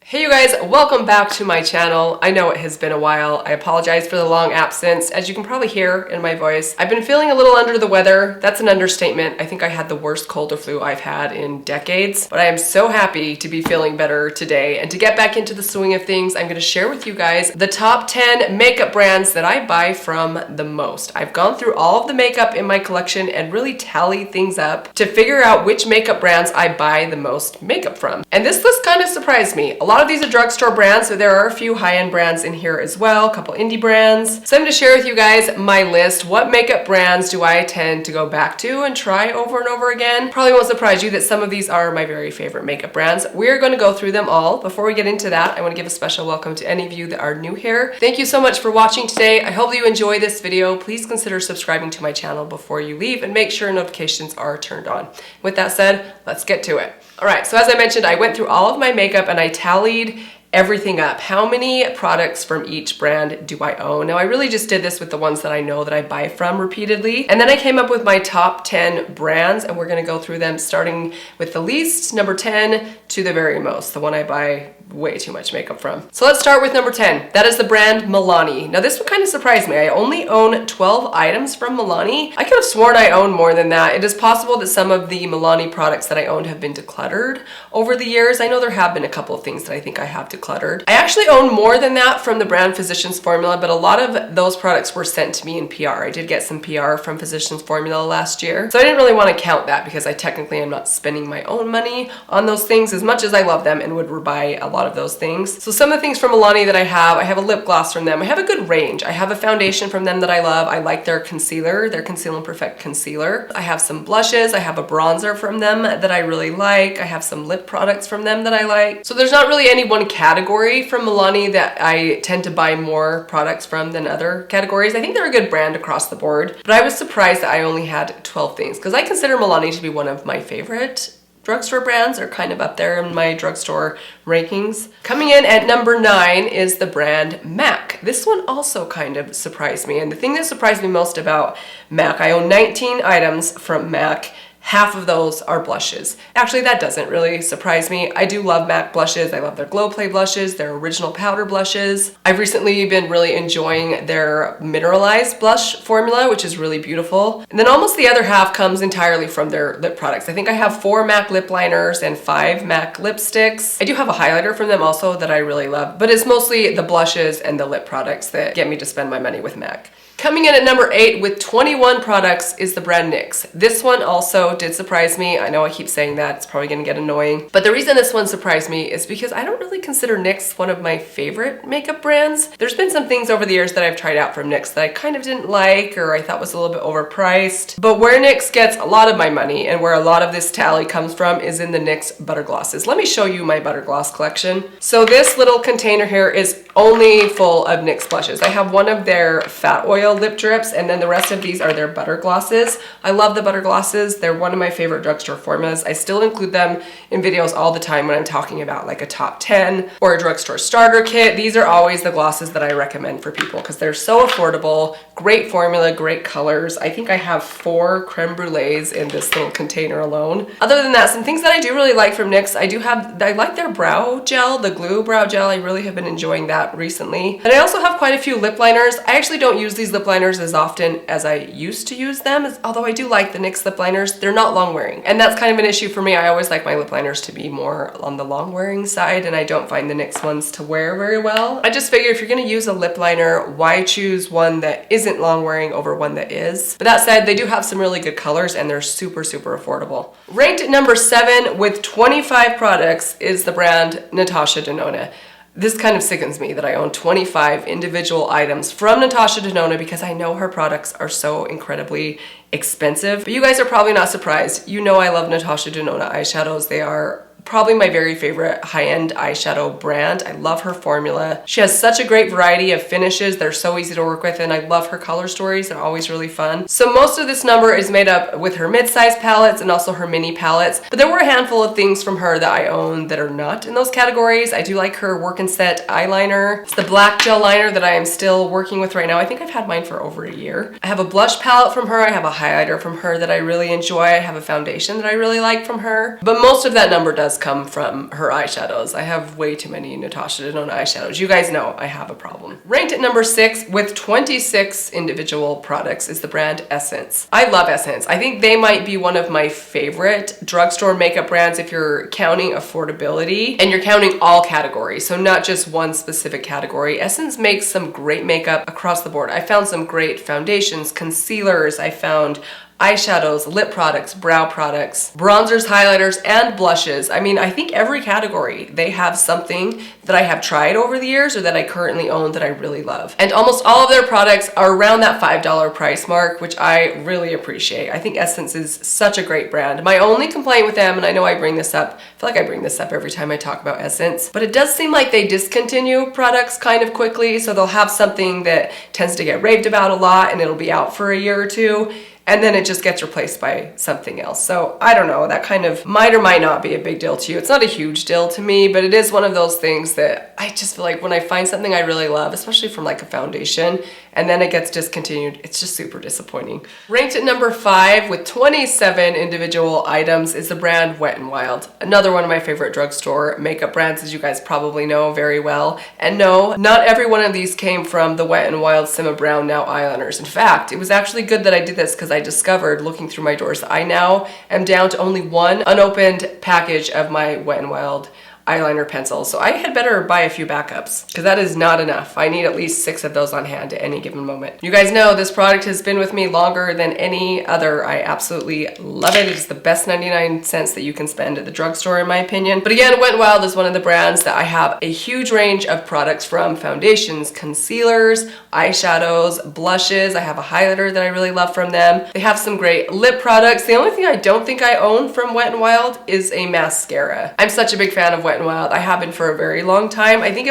Hey you guys, welcome back to my channel. I know it has been a while. I apologize for the long absence. As you can probably hear in my voice, I've been feeling a little under the weather. That's an understatement. I think I had the worst cold or flu I've had in decades, but I am so happy to be feeling better today. And to get back into the swing of things, I'm gonna share with you guys the top 10 makeup brands that I buy from the most. I've gone through all of the makeup in my collection and really tallied things up to figure out which makeup brands I buy the most makeup from. And this list kind of surprised me. A lot of these are drugstore brands, so there are a few high-end brands in here as well, a couple indie brands. So I'm going to share with you guys my list. What makeup brands do I tend to go back to and try over and over again? Probably won't surprise you that some of these are my very favorite makeup brands. We're going to go through them all. Before we get into that, I want to give a special welcome to any of you that are new here. Thank you so much for watching today. I hope that you enjoy this video. Please consider subscribing to my channel before you leave and make sure notifications are turned on. With that said, let's get to it. All right, so as I mentioned, I went through all of my makeup and I tallied everything up. How many products from each brand do I own? Now, I really just did this with the ones that I know that I buy from repeatedly. And then I came up with my top 10 brands, and we're gonna go through them starting with the least, number 10, to the very most, the one I buy way too much makeup from. So let's start with number 10. That is the brand Milani. Now this one kind of surprised me. I only own 12 items from Milani. I could have sworn I owned more than that. It is possible that some of the Milani products that I owned have been decluttered over the years. I know there have been a couple of things that I think I have decluttered. I actually own more than that from the brand Physicians Formula, but a lot of those products were sent to me in PR. I did get some PR from Physicians Formula last year. So I didn't really want to count that because I technically am not spending my own money on those things as much as I love them and would buy a lot of those things. So some of the things from Milani that I have a lip gloss from them. I have a good range. I have a foundation from them that I love. I like their concealer, their Conceal and Perfect concealer. I have some blushes. I have a bronzer from them that I really like. I have some lip products from them that I like. So there's not really any one category from Milani that I tend to buy more products from than other categories. I think they're a good brand across the board, but I was surprised that I only had 12 things because I consider Milani to be one of my favorite drugstore brands. Are kind of up there in my drugstore rankings. Coming in at number 9 is the brand MAC. This one also kind of surprised me, and the thing that surprised me most about MAC, I own 19 items from MAC. Half of those are blushes. Actually, that doesn't really surprise me. I do love MAC blushes. I love their Glow Play blushes, their original powder blushes. I've recently been really enjoying their mineralized blush formula, which is really beautiful. And then almost the other half comes entirely from their lip products. I think I have 4 MAC lip liners and 5 MAC lipsticks. I do have a highlighter from them also that I really love, but it's mostly the blushes and the lip products that get me to spend my money with MAC. Coming in at number 8 with 21 products is the brand NYX. This one also did surprise me. I know I keep saying that, it's probably gonna get annoying. But the reason this one surprised me is because I don't really consider NYX one of my favorite makeup brands. There's been some things over the years that I've tried out from NYX that I kind of didn't like or I thought was a little bit overpriced. But where NYX gets a lot of my money and where a lot of this tally comes from is in the NYX butter glosses. Let me show you my butter gloss collection. So this little container here is only full of NYX blushes. I have one of their fat oil lip drips, and then the rest of these are their butter glosses. I love the butter glosses. They're one of my favorite drugstore formulas. I still include them in videos all the time when I'm talking about like a top 10 or a drugstore starter kit. These are always the glosses that I recommend for people because they're so affordable, great formula, great colors. I think I have 4 creme brulees in this little container alone. Other than that, some things that I do really like from NYX, I like their brow gel, the glue brow gel. I really have been enjoying that recently. And I also have quite a few lip liners. I actually don't use these lip liners as often as I used to use them, although I do like the NYX lip liners. They're not long wearing, and that's kind of an issue for me. I always like my lip liners to be more on the long wearing side, and I don't find the NYX ones to wear very well. I just figure if you're gonna use a lip liner, why choose one that isn't long wearing over one that is? But that said, they do have some really good colors and they're super, super affordable. Ranked at number 7 with 25 products is the brand Natasha Denona. This kind of sickens me that I own 25 individual items from Natasha Denona because I know her products are so incredibly expensive. But you guys are probably not surprised. You know I love Natasha Denona eyeshadows. They are probably my very favorite high-end eyeshadow brand. I love her formula. She has such a great variety of finishes. They're so easy to work with, and I love her color stories. They're always really fun. So most of this number is made up with her mid-size palettes and also her mini palettes, but there were a handful of things from her that I own that are not in those categories. I do like her Work and Set eyeliner. It's the black gel liner that I am still working with right now. I think I've had mine for over a year. I have a blush palette from her. I have a highlighter from her that I really enjoy. I have a foundation that I really like from her, but most of that number does come from her eyeshadows. I have way too many Natasha Denona eyeshadows. You guys know I have a problem. Ranked at number 6 with 26 individual products is the brand Essence. I love Essence. I think they might be one of my favorite drugstore makeup brands if you're counting affordability and you're counting all categories, so not just one specific category. Essence makes some great makeup across the board. I found some great foundations, concealers, I found eyeshadows, lip products, brow products, bronzers, highlighters, and blushes. I mean, I think every category, they have something that I have tried over the years or that I currently own that I really love. And almost all of their products are around that $5 price mark, which I really appreciate. I think Essence is such a great brand. My only complaint with them, and I know I bring this up, I feel like I bring this up every time I talk about Essence, but it does seem like they discontinue products kind of quickly. So they'll have something that tends to get raved about a lot and it'll be out for a year or two, and then it just gets replaced by something else. So I don't know, that kind of might or might not be a big deal to you. It's not a huge deal to me, but it is one of those things that I just feel like when I find something I really love, especially from like a foundation, and then it gets discontinued, it's just super disappointing. Ranked at number 5 with 27 individual items is the brand Wet n Wild. Another one of my favorite drugstore makeup brands, as you guys probably know very well. And no, not every one of these came from the Wet n Wild Simma Brown Now eyeliners. In fact, it was actually good that I did this because I discovered looking through my drawers that I now am down to only one unopened package of my Wet n Wild eyeliner pencils. So I had better buy a few backups because that is not enough. I need at least 6 of those on hand at any given moment. You guys know this product has been with me longer than any other. I absolutely love it. It is the best 99 cents that you can spend at the drugstore in my opinion. But again, Wet n Wild is one of the brands that I have a huge range of products from: foundations, concealers, eyeshadows, blushes. I have a highlighter that I really love from them. They have some great lip products. The only thing I don't think I own from Wet n Wild is a mascara. I'm such a big fan of Wet n Wild. I have been for a very long time. I think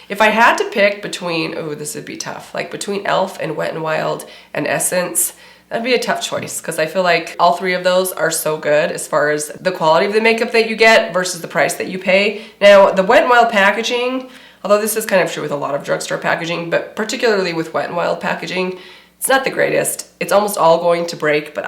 if I had to pick between, oh, this would be tough, like between e.l.f. and Wet n Wild and Essence, that'd be a tough choice because I feel like all 3 of those are so good as far as the quality of the makeup that you get versus the price that you pay. Now, the Wet n Wild packaging, although this is kind of true with a lot of drugstore packaging, but particularly with Wet n Wild packaging, it's not the greatest. It's almost all going to break, but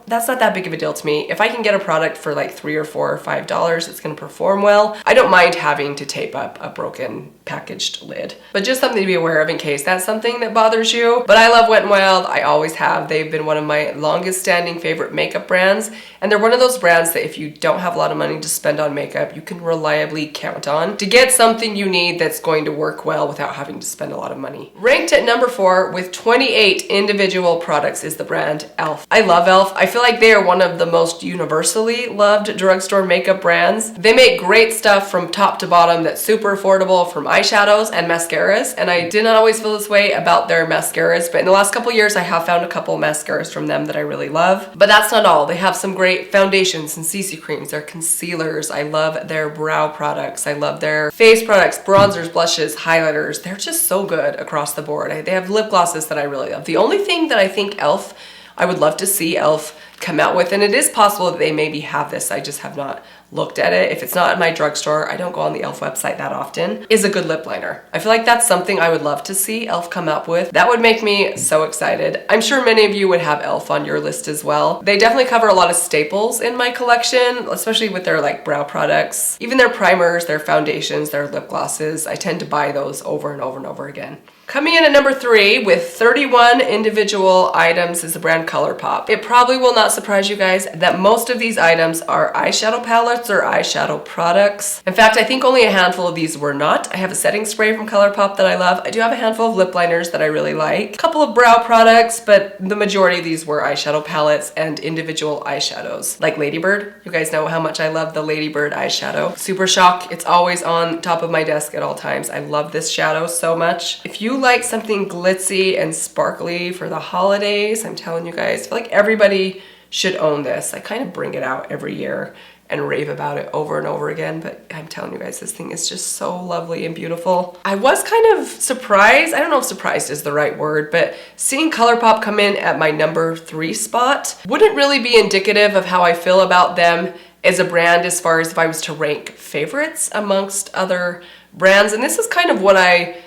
that's not that big of a deal to me. If I can get a product for like $3 or $4 or $5, it's gonna perform well. I don't mind having to tape up a broken packaged lid, but just something to be aware of in case that's something that bothers you. But I love Wet n Wild, I always have. They've been one of my longest standing favorite makeup brands, and they're one of those brands that if you don't have a lot of money to spend on makeup, you can reliably count on to get something you need that's going to work well without having to spend a lot of money. Ranked at number 4 with 28 individual products is the brand e.l.f. I love e.l.f. I feel like they are one of the most universally loved drugstore makeup brands. They make great stuff from top to bottom that's super affordable, from eyeshadows and mascaras, and I did not always feel this way about their mascaras, but in the last couple years I have found a couple mascaras from them that I really love. But that's not all. They have some great foundations and CC creams, their concealers. I love their brow products. I love their face products, bronzers, blushes, highlighters. They're just so good across the board. They have lip glosses that I really love. The only thing that I think e.l.f. I would love to see e.l.f. come out with, and it is possible that they maybe have this, I just have not looked at it. If it's not in my drugstore, I don't go on the e.l.f. website that often, is a good lip liner. I feel like that's something I would love to see e.l.f. come up with. That would make me so excited. I'm sure many of you would have e.l.f. on your list as well. They definitely cover a lot of staples in my collection, especially with their like brow products. Even their primers, their foundations, their lip glosses, I tend to buy those over and over and over again. Coming in at number 3 with 31 individual items is the brand ColourPop. It probably will not surprise you guys that most of these items are eyeshadow palettes or eyeshadow products. In fact, I think only a handful of these were not. I have a setting spray from ColourPop that I love. I do have a handful of lip liners that I really like. A couple of brow products, but the majority of these were eyeshadow palettes and individual eyeshadows. Like Ladybird. You guys know how much I love the Ladybird eyeshadow. Super Shock. It's always on top of my desk at all times. I love this shadow so much. If you like something glitzy and sparkly for the holidays, I'm telling you guys, I feel like everybody should own this. I kind of bring it out every year and rave about it over and over again, but I'm telling you guys, this thing is just so lovely and beautiful. I was kind of surprised, I don't know if surprised is the right word, but seeing ColourPop come in at my number 3 spot wouldn't really be indicative of how I feel about them as a brand as far as if I was to rank favorites amongst other brands. And this is kind of what I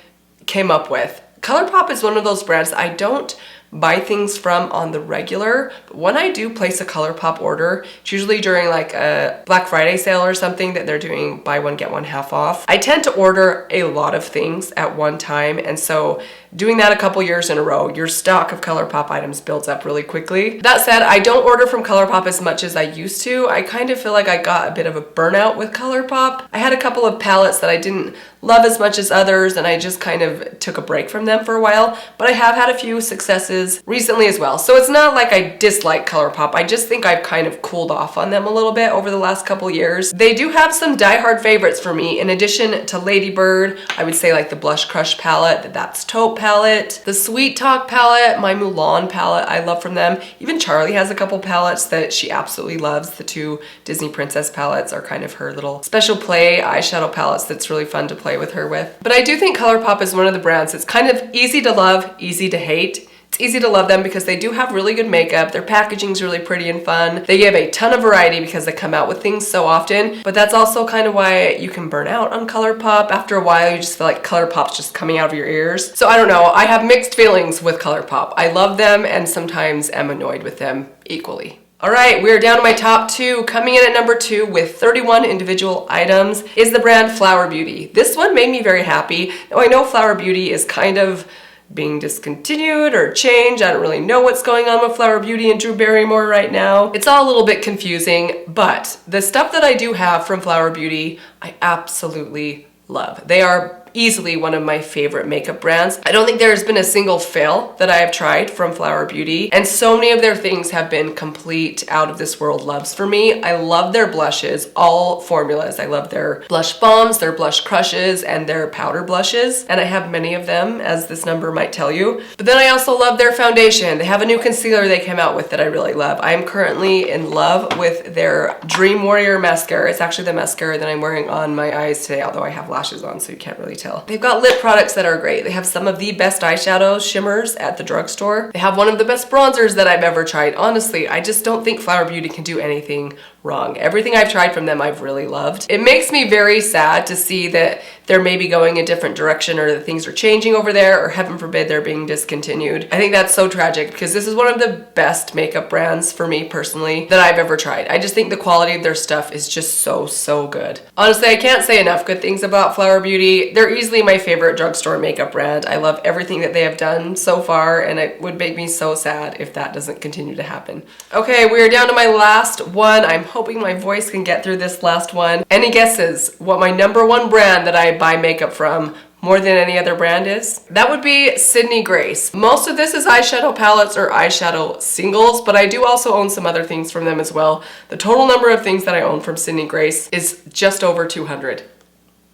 came up with. ColourPop is one of those brands that I don't buy things from on the regular. But when I do place a ColourPop order, it's usually during like a Black Friday sale or something that they're doing buy one, get one half off. I tend to order a lot of things at one time, and so doing that a couple years in a row, your stock of ColourPop items builds up really quickly. That said, I don't order from ColourPop as much as I used to. I kind of feel like I got a bit of a burnout with ColourPop. I had a couple of palettes that I didn't love as much as others, and I just kind of took a break from them for a while, but I have had a few successes recently as well. So it's not like I dislike ColourPop. I just think I've kind of cooled off on them a little bit over the last couple years. They do have some diehard favorites for me. In addition to Lady Bird, I would say like the Blush Crush palette, the That's Taupe palette, the Sweet Talk palette, my Milani palette I love from them. Even Charlie has a couple palettes that she absolutely loves. The two Disney Princess palettes are kind of her little special play eyeshadow palettes that's really fun to play with her with. But I do think ColourPop is one of the brands that's kind of easy to love, easy to hate. It's easy to love them because they do have really good makeup. Their packaging's really pretty and fun. They give a ton of variety because they come out with things so often, but that's also kind of why you can burn out on ColourPop. After a while, you just feel like ColourPop's just coming out of your ears. So I don't know, I have mixed feelings with ColourPop. I love them and sometimes am annoyed with them equally. All right, we're down to my top two. Coming in at number 2 with 31 individual items is the brand Flower Beauty. This one made me very happy. Now I know Flower Beauty is kind of being discontinued or changed. I don't really know what's going on with Flower Beauty and Drew Barrymore right now. It's all a little bit confusing, but the stuff that I do have from Flower Beauty, I absolutely love. They are easily one of my favorite makeup brands. I don't think there's been a single fail that I have tried from Flower Beauty, and so many of their things have been complete out of this world loves for me. I love their blushes, all formulas. I love their blush bombs, their blush crushes, and their powder blushes, and I have many of them, as this number might tell you. But then I also love their foundation. They have a new concealer they came out with that I really love. I am currently in love with their Dream Warrior mascara. It's actually the mascara that I'm wearing on my eyes today, although I have lashes on, so you can't really tell. They've got lip products that are great. They have some of the best eyeshadows, shimmers at the drugstore. They have one of the best bronzers that I've ever tried. Honestly, I just don't think Flower Beauty can do anything wrong. Everything I've tried from them I've really loved. It makes me very sad to see that they're maybe going a different direction or that things are changing over there, or heaven forbid they're being discontinued. I think that's so tragic because this is one of the best makeup brands for me personally that I've ever tried. I just think the quality of their stuff is just so good. Honestly, I can't say enough good things about Flower Beauty. They're easily my favorite drugstore makeup brand. I love everything that they have done so far, and it would make me so sad if that doesn't continue to happen. Okay, we are down to my last one. I'm hoping my voice can get through this last one. Any guesses what my number 1 brand that I buy makeup from more than any other brand is? That would be Sydney Grace. Most of this is eyeshadow palettes or eyeshadow singles, but I do also own some other things from them as well. The total number of things that I own from Sydney Grace is just over 200.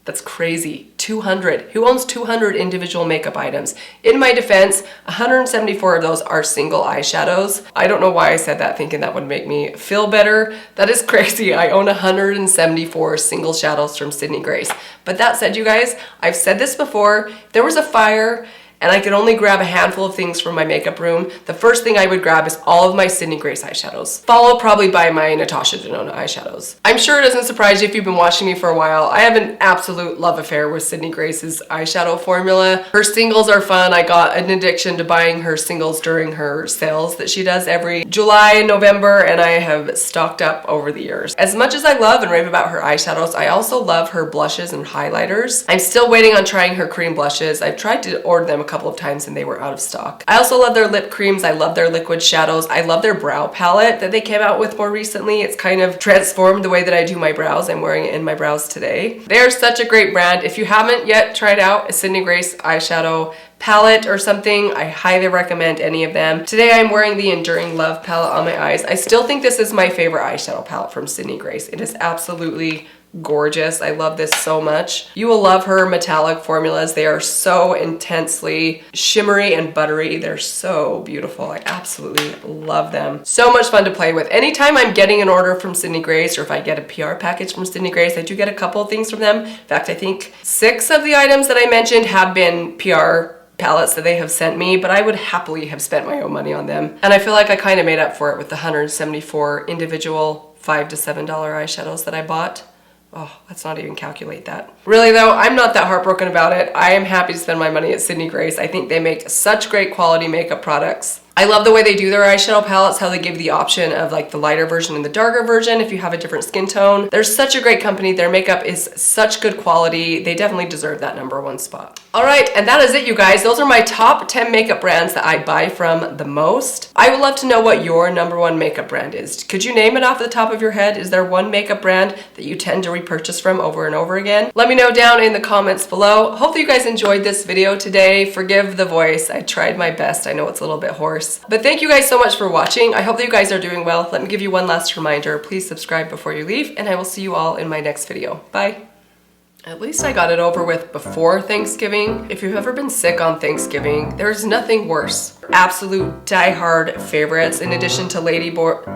That's crazy. 200. Who owns 200 individual makeup items? In my defense, 174 of those are single eyeshadows. I don't know why I said that thinking that would make me feel better. That is crazy. I own 174 single shadows from Sydney Grace. But that said, you guys, I've said this before, if there was a fire and I could only grab a handful of things from my makeup room, the first thing I would grab is all of my Sydney Grace eyeshadows, followed probably by my Natasha Denona eyeshadows. I'm sure it doesn't surprise you if you've been watching me for a while. I have an absolute love affair with Sydney Grace's eyeshadow formula. Her singles are fun. I got an addiction to buying her singles during her sales that she does every July and November, and I have stocked up over the years. As much as I love and rave about her eyeshadows, I also love her blushes and highlighters. I'm still waiting on trying her cream blushes. I've tried to order them a couple of times and they were out of stock. I also love their lip creams. I love their liquid shadows. I love their brow palette that they came out with more recently. It's kind of transformed the way that I do my brows. I'm wearing it in my brows today. They are such a great brand. If you haven't yet tried out a Sydney Grace eyeshadow palette or something, I highly recommend any of them. Today I'm wearing the Enduring Love palette on my eyes. I still think this is my favorite eyeshadow palette from Sydney Grace. It is absolutely gorgeous. I love this so much. You will love her metallic formulas. They are so intensely shimmery and buttery. They're so beautiful. I absolutely love them. So much fun to play with. Anytime I'm getting an order from Sydney Grace, or if I get a PR package from Sydney Grace, I do get a couple of things from them. In fact, I think 6 of the items that I mentioned have been PR palettes that they have sent me, but I would happily have spent my own money on them. And I feel like I kind of made up for it with the 174 individual $5 to $7 eyeshadows that I bought. Oh, let's not even calculate that. Really though, I'm not that heartbroken about it. I am happy to spend my money at Sydney Grace. I think they make such great quality makeup products. I love the way they do their eyeshadow palettes, how they give the option of like the lighter version and the darker version if you have a different skin tone. They're such a great company. Their makeup is such good quality. They definitely deserve that #1 spot. All right, and that is it, you guys. Those are my top 10 makeup brands that I buy from the most. I would love to know what your #1 makeup brand is. Could you name it off the top of your head? Is there one makeup brand that you tend to repurchase from over and over again? Let me know down in the comments below. Hope that you guys enjoyed this video today. Forgive the voice. I tried my best. I know it's a little bit hoarse. But thank you guys so much for watching. I hope that you guys are doing well. Let me give you one last reminder. Please subscribe before you leave, and I will see you all in my next video. Bye. At least I got it over with before Thanksgiving. If you've ever been sick on Thanksgiving, there's nothing worse. Absolute die-hard favorites in addition to Lady Borg?